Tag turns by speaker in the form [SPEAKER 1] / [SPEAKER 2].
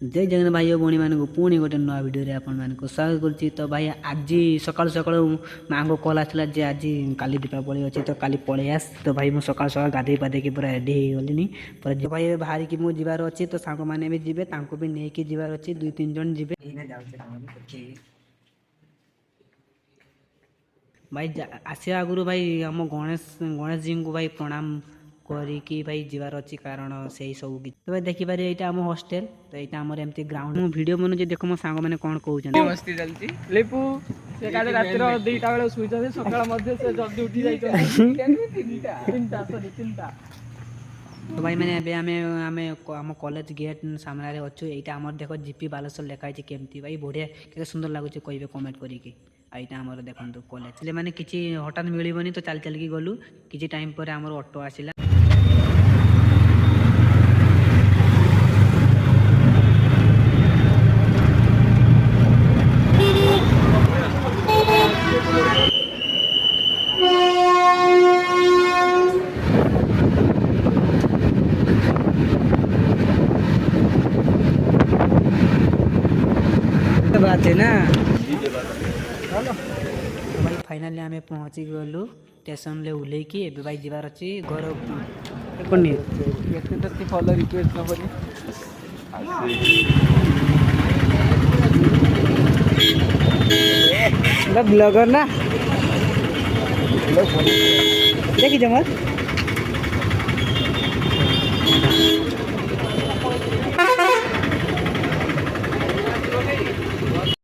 [SPEAKER 1] जय जगन भाई और भौणी मानक पुणी गोटे नुआ वीडियो आपको स्वागत करुच्ची। तो भाई आज सकाल सकाल माँ को कल आसला जे आज काली दीपावली अच्छे तो काली पलि आस। तो भाई मुझे सकाल सकाल गाधे पाधे पूरा रेडी हो गली पर भाई बाहर की मुझे जीवार अच्छे तो सांग मैंने भी जीवे भी नहीं कि जीवार अच्छे 2-3 जन जीवे भाई आसिया आगु भाई आम गणेश जी को भाई प्रणाम करी भाई जीवार अच्छी कारण से सब तो भाई देखिपारे यहाँ आम हॉस्टेल तो यहाँ आम एमती ग्राउंड मु वीडियो बनुचे देख मो सांग मैंने कौन कहते
[SPEAKER 2] मस्ती चलती लिपु से काले रातिर 2टा बेले सुइछे सकाळ मध्ये से जल्दी उठी जाइछन तीनटा
[SPEAKER 1] तो भाई मैंने एबे आम कॉलेज गेट सामने अच्छु यहाँ आम देख जीपी बालेश्वर लिखाई केमती भाई बढ़िया के सुंदर लगुच कहे कमेंट करिकी यहाँ आम देखो कॉलेज मैंने किसी हठात मिलबनी तो चल चल गलु कि टाइम पर आम ऑटो आसला बात है ना। तो भाई फाइनाली आम पहुँची गलु स्टेशन ले उल्ले कि ए भाई जीवार अच्छी घर
[SPEAKER 2] फॉलो रिक्वेस्ट नबनी
[SPEAKER 1] ब्लॉगर ना देखी जमत